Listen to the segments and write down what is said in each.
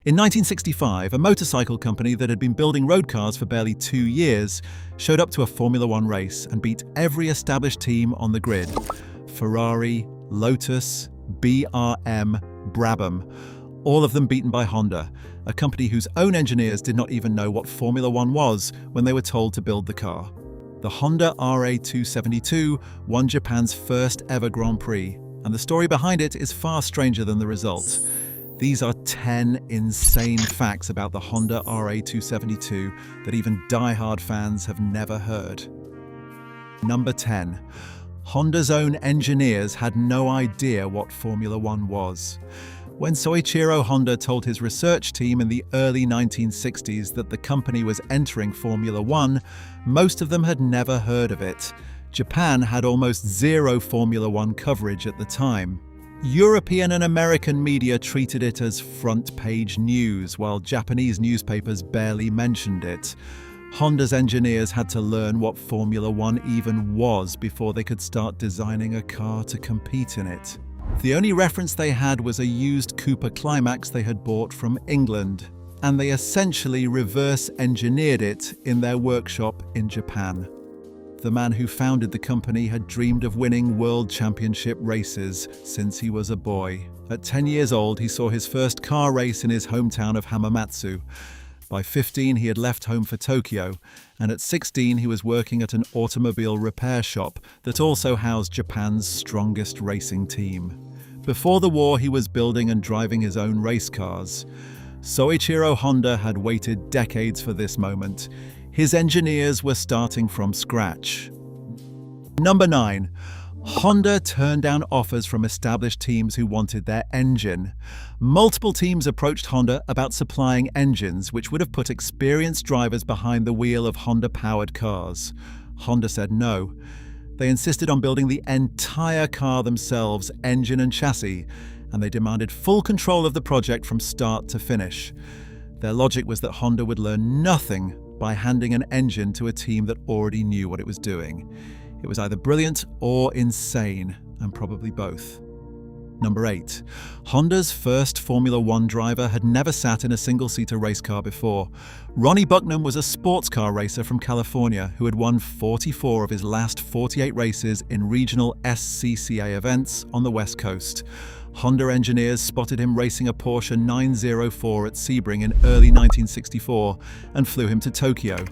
In 1965, a motorcycle company that had been building road cars for barely 2 years showed up to a Formula One race and beat every established team on the grid. Ferrari, Lotus, BRM, Brabham, all of them beaten by Honda, a company whose own engineers did not even know what Formula One was when they were told to build the car. The Honda RA272 won Japan's first ever Grand Prix, and the story behind it is far stranger than the result. These are 10 insane facts about the Honda RA272 that even die-hard fans have never heard. Number 10. Honda's own engineers had no idea what Formula One was. When Soichiro Honda told his research team in the early 1960s that the company was entering Formula One, most of them had never heard of it. Japan had almost zero Formula One coverage at the time. European and American media treated it as front-page news, while Japanese newspapers barely mentioned it. Honda's engineers had to learn what Formula One even was before they could start designing a car to compete in it. The only reference they had was a used Cooper Climax they had bought from England, and they essentially reverse-engineered it in their workshop in Japan. The man who founded the company had dreamed of winning world championship races since he was a boy. At 10 years old, he saw his first car race in his hometown of Hamamatsu. By 15, he had left home for Tokyo, and at 16, he was working at an automobile repair shop that also housed Japan's strongest racing team. Before the war, he was building and driving his own race cars. Soichiro Honda had waited decades for this moment. His engineers were starting from scratch. Number 9. Honda turned down offers from established teams who wanted their engine. Multiple teams approached Honda about supplying engines, which would have put experienced drivers behind the wheel of Honda-powered cars. Honda said no. They insisted on building the entire car themselves, engine and chassis, and they demanded full control of the project from start to finish. Their logic was that Honda would learn nothing by handing an engine to a team that already knew what it was doing. It was either brilliant or insane, and probably both. Number 8. Honda's first Formula One driver had never sat in a single-seater race car before. Ronnie Bucknam was a sports car racer from California who had won 44 of his last 48 races in regional SCCA events on the West Coast. Honda engineers spotted him racing a Porsche 904 at Sebring in early 1964 and flew him to Tokyo.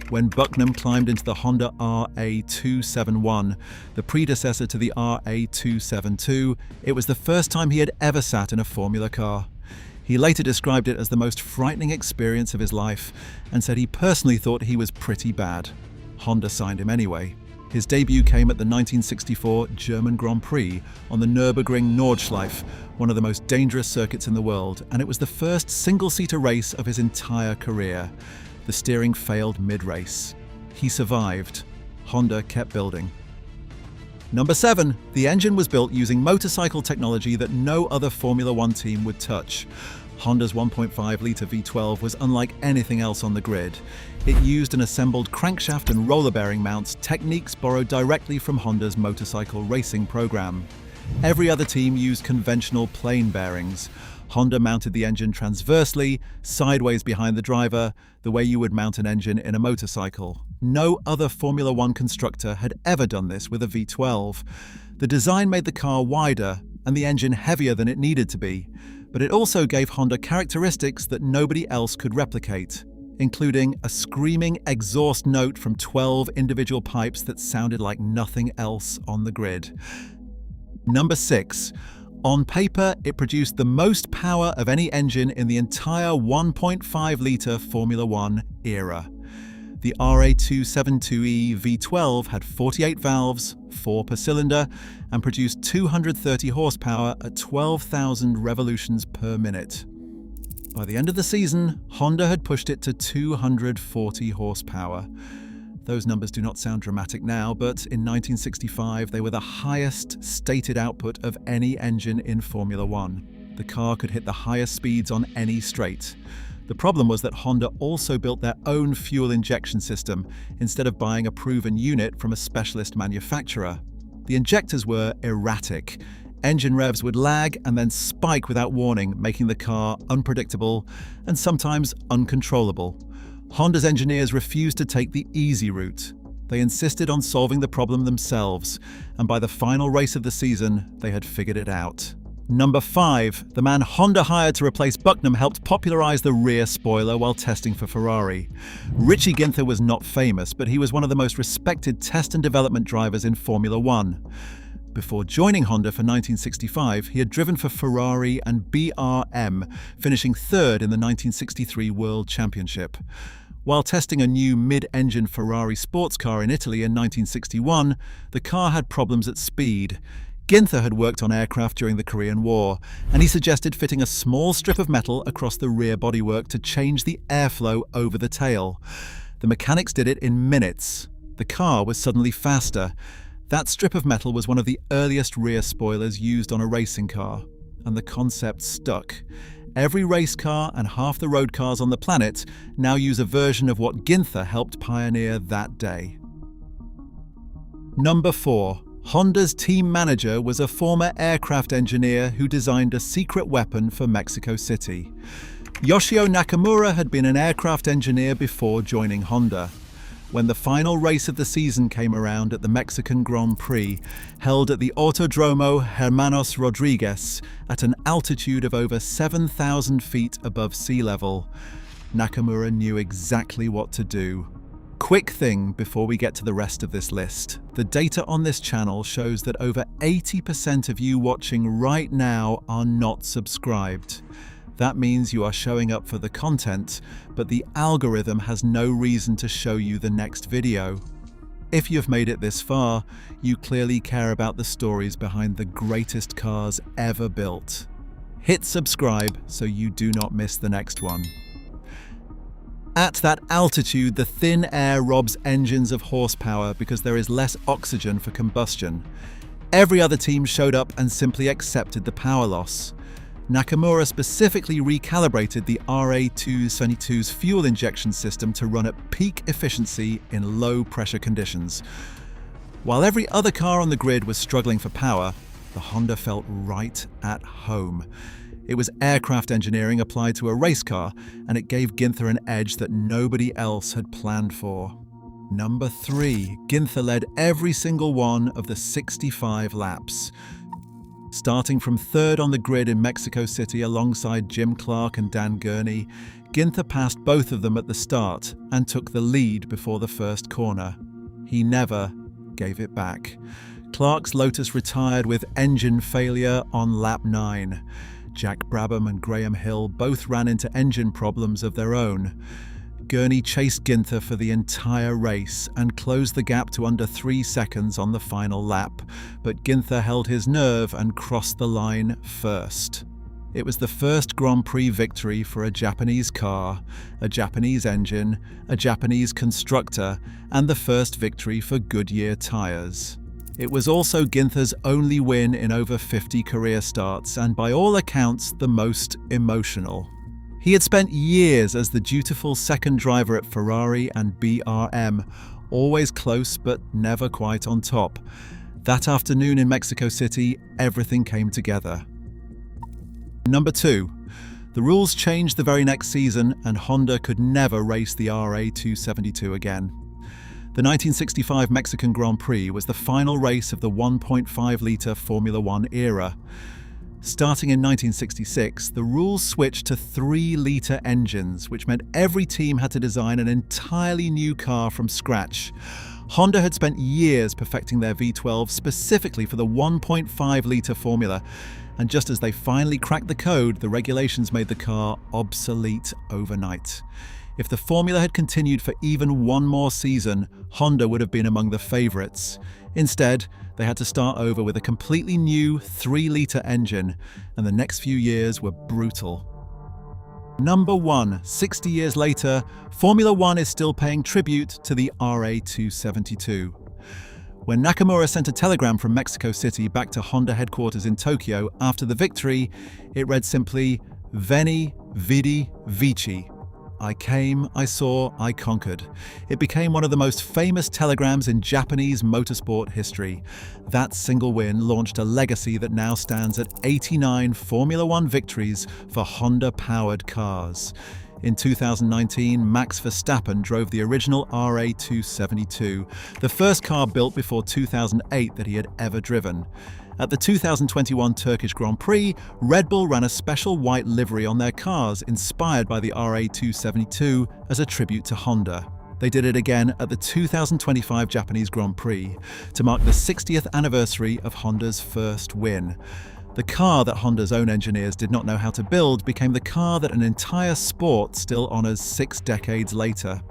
When Bucknam climbed into the Honda RA271, the predecessor to the RA272, it was the first time he had ever sat in a Formula car. He later described it as the most frightening experience of his life and said he personally thought he was pretty bad. Honda signed him anyway. His debut came at the 1964 German Grand Prix on the Nürburgring Nordschleife, one of the most dangerous circuits in the world, and it was the first single-seater race of his entire career. The steering failed mid-race. He survived. Honda kept building. Number 7. The engine was built using motorcycle technology that no other Formula One team would touch. Honda's 1.5-litre V12 was unlike anything else on the grid. It used an assembled crankshaft and roller bearing mounts, techniques borrowed directly from Honda's motorcycle racing program. Every other team used conventional plain bearings. Honda mounted the engine transversely, sideways behind the driver, the way you would mount an engine in a motorcycle. No other Formula One constructor had ever done this with a V12. The design made the car wider and the engine heavier than it needed to be, but it also gave Honda characteristics that nobody else could replicate, including a screaming exhaust note from 12 individual pipes that sounded like nothing else on the grid. Number 6. On paper, it produced the most power of any engine in the entire 1.5-litre Formula One era. The RA272E V12 had 48 valves, 4 per cylinder, and produced 230 horsepower at 12,000 revolutions per minute. By the end of the season, Honda had pushed it to 240 horsepower. Those numbers do not sound dramatic now, but in 1965 they were the highest stated output of any engine in Formula One. The car could hit the highest speeds on any straight. The problem was that Honda also built their own fuel injection system instead of buying a proven unit from a specialist manufacturer. The injectors were erratic. Engine revs would lag and then spike without warning, making the car unpredictable and sometimes uncontrollable. Honda's engineers refused to take the easy route. They insisted on solving the problem themselves, and by the final race of the season, they had figured it out. Number 5. The man Honda hired to replace Bucknam helped popularize the rear spoiler while testing for Ferrari. Richie Ginther was not famous, but he was one of the most respected test and development drivers in Formula One. Before joining Honda for 1965, he had driven for Ferrari and BRM, finishing third in the 1963 World Championship. While testing a new mid-engine Ferrari sports car in Italy in 1961, the car had problems at speed. Ginther had worked on aircraft during the Korean War, and he suggested fitting a small strip of metal across the rear bodywork to change the airflow over the tail. The mechanics did it in minutes. The car was suddenly faster. That strip of metal was one of the earliest rear spoilers used on a racing car, and the concept stuck. Every race car and half the road cars on the planet now use a version of what Ginther helped pioneer that day. Number 4. Honda's team manager was a former aircraft engineer who designed a secret weapon for Mexico City. Yoshio Nakamura had been an aircraft engineer before joining Honda. When the final race of the season came around at the Mexican Grand Prix, held at the Autodromo Hermanos Rodriguez at an altitude of over 7,000 feet above sea level, Nakamura knew exactly what to do. Quick thing before we get to the rest of this list. The data on this channel shows that over 80% of you watching right now are not subscribed. That means you are showing up for the content, but the algorithm has no reason to show you the next video. If you've made it this far, you clearly care about the stories behind the greatest cars ever built. Hit subscribe so you do not miss the next one. At that altitude, the thin air robs engines of horsepower because there is less oxygen for combustion. Every other team showed up and simply accepted the power loss. Nakamura specifically recalibrated the RA272's fuel injection system to run at peak efficiency in low-pressure conditions. While every other car on the grid was struggling for power, the Honda felt right at home. It was aircraft engineering applied to a race car, and it gave Ginther an edge that nobody else had planned for. Number 3. Ginther led every single one of the 65 laps. Starting from third on the grid in Mexico City alongside Jim Clark and Dan Gurney, Ginther passed both of them at the start and took the lead before the first corner. He never gave it back. Clark's Lotus retired with engine failure on lap 9. Jack Brabham and Graham Hill both ran into engine problems of their own. Gurney chased Ginther for the entire race and closed the gap to under 3 seconds on the final lap, but Ginther held his nerve and crossed the line first. It was the first Grand Prix victory for a Japanese car, a Japanese engine, a Japanese constructor, and the first victory for Goodyear tires. It was also Ginther's only win in over 50 career starts, and by all accounts, the most emotional. He had spent years as the dutiful second driver at Ferrari and BRM, always close but never quite on top. That afternoon in Mexico City, everything came together. Number 2. The rules changed the very next season, and Honda could never race the RA272 again. The 1965 Mexican Grand Prix was the final race of the 1.5-litre Formula One era. Starting in 1966, the rules switched to 3-litre engines, which meant every team had to design an entirely new car from scratch. Honda had spent years perfecting their V12 specifically for the 1.5-litre formula, and just as they finally cracked the code, the regulations made the car obsolete overnight. If the formula had continued for even one more season, Honda would have been among the favourites. Instead, they had to start over with a completely new 3-litre engine, and the next few years were brutal. Number 1. 60 years later, Formula One is still paying tribute to the RA272. When Nakamura sent a telegram from Mexico City back to Honda headquarters in Tokyo after the victory, it read simply, "Veni, Vidi, Vici," "I came, I saw, I conquered." It became one of the most famous telegrams in Japanese motorsport history. That single win launched a legacy that now stands at 89 Formula One victories for Honda-powered cars. In 2019, Max Verstappen drove the original RA272, the first car built before 2008 that he had ever driven. At the 2021 Turkish Grand Prix, Red Bull ran a special white livery on their cars inspired by the RA272 as a tribute to Honda. They did it again at the 2025 Japanese Grand Prix to mark the 60th anniversary of Honda's first win. The car that Honda's own engineers did not know how to build became the car that an entire sport still honors 6 decades later.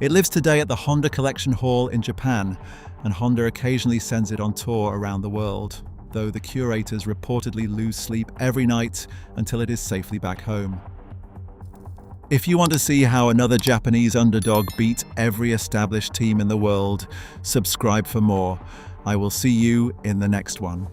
It lives today at the Honda Collection Hall in Japan, and Honda occasionally sends it on tour around the world, though the curators reportedly lose sleep every night until it is safely back home. If you want to see how another Japanese underdog beat every established team in the world, subscribe for more. I will see you in the next one.